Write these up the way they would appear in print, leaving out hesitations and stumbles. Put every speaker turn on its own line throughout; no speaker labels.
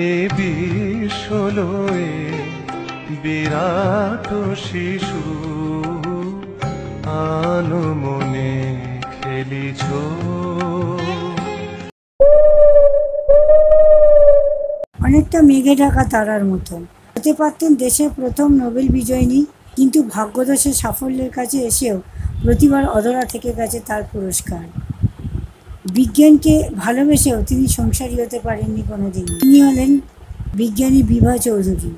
এ বিশ্বলয়ে বিরাট শিশু আনমনে খেলিছ।
অনেকটা মেঘে ঢাকা তারার মতো হতে পারতেন দেশের প্রথম নোবেল বিজয়িনী, কিন্তু ভাগ্যদোষে সাফল্যের কাছে এসেও প্রতিবার অধরা থেকে গেছে তার পুরস্কার। বিজ্ঞানকে ভালোবেসেও তিনি সংসারী হতে পারেননি কোনোদিন। তিনি হলেন বিজ্ঞানী বিভা চৌধুরী।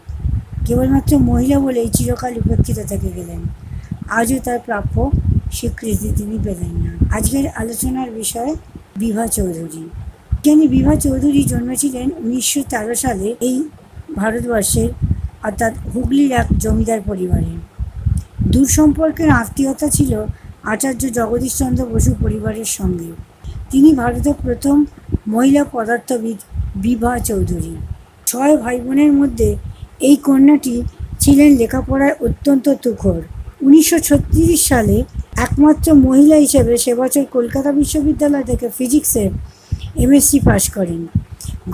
কেবলমাত্র মহিলা বলেই চিরকাল উপেক্ষিত থেকে গেলেন। আজও তার প্রাপ্য স্বীকৃতি তিনি পেলেন না। আজকের আলোচনার বিষয় বিভা চৌধুরী। বিজ্ঞানী বিভা চৌধুরী জন্মেছিলেন 1913 সালে এই ভারতবর্ষের অর্থাৎ হুগলির এক জমিদার পরিবারে। দূর সম্পর্কের আত্মীয়তা ছিল আচার্য জগদীশচন্দ্র বসু পরিবারের সঙ্গে। তিনি ভারতের প্রথম মহিলা পদার্থবিদ বিভা চৌধুরী। 6 ভাই বোনের মধ্যে এই কন্যাটি ছিলেন লেখাপড়ায় অত্যন্ত তুখোড়। 1936 সালে একমাত্র মহিলা হিসেবে সে বছর কলকাতা বিশ্ববিদ্যালয় থেকে ফিজিক্সে MSc পাশ করেন।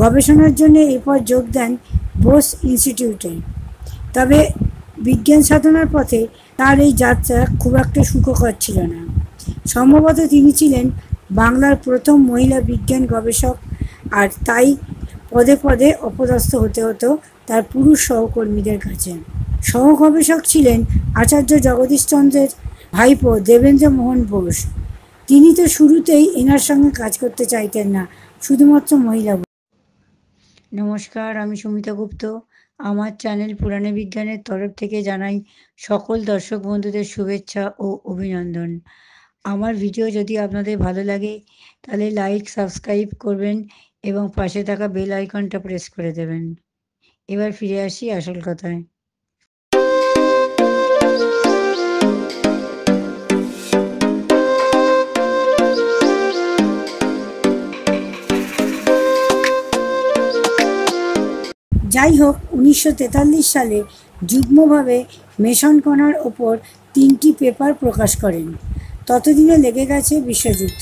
গবেষণার জন্য এরপর যোগ দেন বোস ইনস্টিটিউটে। তবে বিজ্ঞান সাধনার পথে তার এই যাত্রা খুব একটা সুখকর ছিল না। সম্ভবত তিনি ছিলেন বাংলার প্রথম মহিলা বিজ্ঞান গবেষক, আর তাই পদে পদে অপদস্থ হতে হতো তার পুরুষ সহকর্মীদের কাছে। সহগবেষক ছিলেন আচার্য জগদীশচন্দ্রের ভাইপো দেবেন্দ্র মোহন বোস। তিনি তো শুরুতেই এনার সঙ্গে কাজ করতে চাইতেন না, শুধুমাত্র মহিলা। নমস্কার, আমি সুমিতা গুপ্ত। আমার চ্যানেল পুরাণে বিজ্ঞানের তরফ থেকে জানাই সকল দর্শক বন্ধুদের শুভেচ্ছা ও অভিনন্দন। আমার ভিডিও যদি আপনাদের ভালো লাগে তাহলে লাইক, সাবস্ক্রাইব করবেন এবং পাশে থাকা বেল আইকনটা প্রেস করে দেবেন। এবার ফিরে আসি আসল কথায়। যাই হোক, 1943 সালে যুগ্মভাবে মেসন কণার ওপর 3টি পেপার প্রকাশ করেন। ততদিনে লেগে গেছে বিশ্বযুদ্ধ।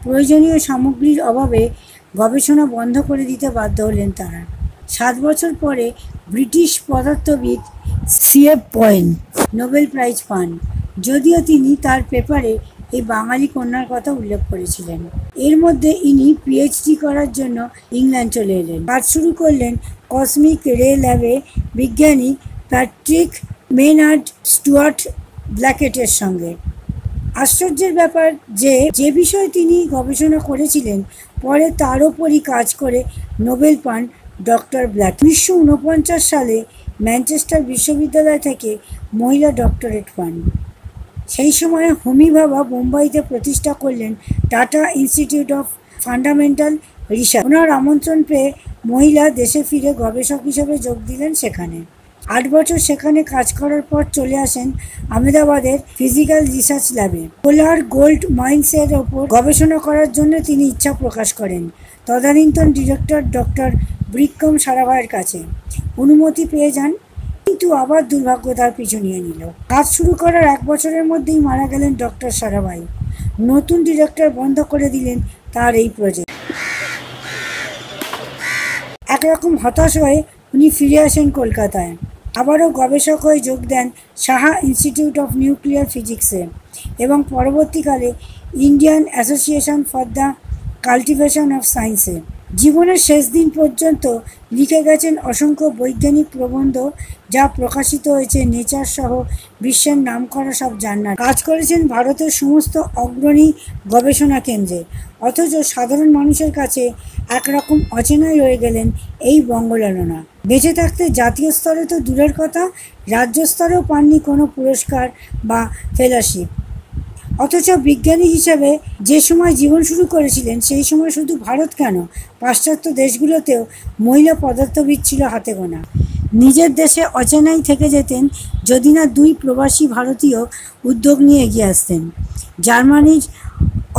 প্রয়োজনীয় সামগ্রীর অভাবে গবেষণা বন্ধ করে দিতে বাধ্য হলেন তারা। 7 বছর পরে ব্রিটিশ পদার্থবিদ C.F. পয়েল নোবেল প্রাইজ পান, যদিও তিনি তার পেপারে এই বাঙালি কন্যার কথা উল্লেখ করেছিলেন। এর মধ্যে ইনি PhD করার জন্য ইংল্যান্ড চলে এলেন। কাজ শুরু করলেন কসমিক রে ল্যাবে বিজ্ঞানী প্যাট্রিক মেনার্ড স্টুয়ার্ট ব্ল্যাকেটের সঙ্গে। আশ্চর্যের ব্যাপার যে বিষয়ে তিনি গবেষণা করেছিলেন, পরে তার ওপরই কাজ করে নোবেল পান ডক্টর ব্ল্যাক। 1949 সালে ম্যানচেস্টার বিশ্ববিদ্যালয় থেকে মহিলা ডক্টরেট পান। সেই সময় হোমি ভাভা বোম্বাইতে প্রতিষ্ঠা করলেন Tata institute of fundamental research. ওনার আমন্ত্রণ পেয়ে মহিলা দেশে ফিরে গবেষক হিসেবে যোগ দিলেন সেখানে। 8 বছর সেখানে কাজ করার পর চলে আসেন আহমেদাবাদের ফিজিক্যাল রিসার্চ ল্যাবে। পোলার গোল্ড মাইন্সের ওপর গবেষণা করার জন্য তিনি ইচ্ছা প্রকাশ করেন তদানীন্তন ডিরেক্টর ডক্টর বিক্রম সারাভাইয়ের কাছে। অনুমতি পেয়ে যান, কিন্তু আবার দুর্ভাগ্য তার পিছু নিয়ে নিল। কাজ শুরু করার 1 বছরের মধ্যেই মারা গেলেন ডক্টর সারাভাই। নতুন ডিরেক্টর বন্ধ করে দিলেন তার এই প্রজেক্ট। একরকম হতাশ হয়ে উনি ফিরে আসেন কলকাতায়। আবারও গবেষক হয়ে যোগ দেন সাহা ইনস্টিটিউট অফ নিউক্লিয়ার ফিজিক্সে এবং পরবর্তীকালে Indian association for the cultivation of সায়েন্সে। জীবনের শেষ দিন পর্যন্ত লিখে গেছেন অসংখ্য বৈজ্ঞানিক প্রবন্ধ, যা প্রকাশিত হয়েছে নেচার সহ বিশ্বের নামকরা সব জার্নাল। কাজ করেছেন ভারতের সমস্ত অগ্রণী গবেষণা কেন্দ্রে, অথচ সাধারণ মানুষের কাছে একরকম অচেনাই রয়ে গেলেন এই বঙ্গলালনা। বেঁচে থাকতে জাতীয় স্তরে তো দূরের কথা, রাজ্য স্তরেও পাননি কোনো পুরস্কার বা ফেলোশিপ। অথচ বিজ্ঞানী হিসেবে যে সময় জীবন শুরু করেছিলেন, সেই সময় শুধু ভারত কেন, পাশ্চাত্য দেশগুলোতেও মহিলা পদার্থবিদ ছিল হাতে গোনা। নিজের দেশে অচেনাই থেকে যেতেন যদি না 2 প্রবাসী ভারতীয় উদ্যোগ নিয়ে এগিয়ে আসতেন। জার্মানির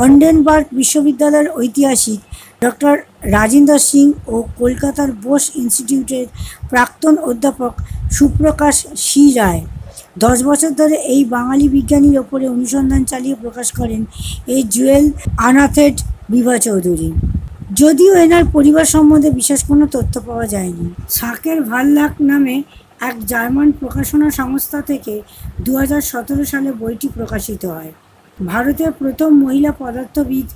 অন্ডেনবার্গ বিশ্ববিদ্যালয়ের ঐতিহাসিক ডক্টর রাজিন্দর সিং ও কলকাতার বোস ইনস্টিটিউটের প্রাক্তন অধ্যাপক সুপ্রকাশ সি রায় 10 বছর ধরে এই বাঙালি বিজ্ঞানীর ওপরে অনুসন্ধান চালিয়ে প্রকাশ করেন এই জুয়েল আনাথেড বিভা চৌধুরী। যদিও এনার পরিবার সম্বন্ধে বিশেষ কোনো তথ্য পাওয়া যায়নি। সাকের ভার্লাক নামে এক জার্মান প্রকাশনা সংস্থা থেকে 2017 সালে বইটি প্রকাশিত হয়। ভারতের প্রথম মহিলা পদার্থবিদ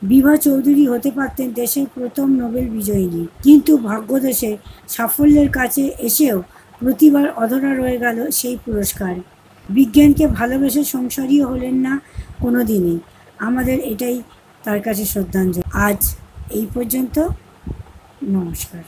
বিভা চৌধুরী হতে পারতেন দেশের প্রথম নোবেল বিজয়িনী, কিন্তু ভাগ্যদোষে সাফল্যের কাছে এসেও প্রতিবার অধরা রয়ে গেল সেই পুরস্কার। বিজ্ঞানকে ভালোবেসে সংসারীও হলেন না কোনো দিনই। আমাদের এটাই তার কাছে শ্রদ্ধাঞ্জলি। আজ এই পর্যন্ত, নমস্কার।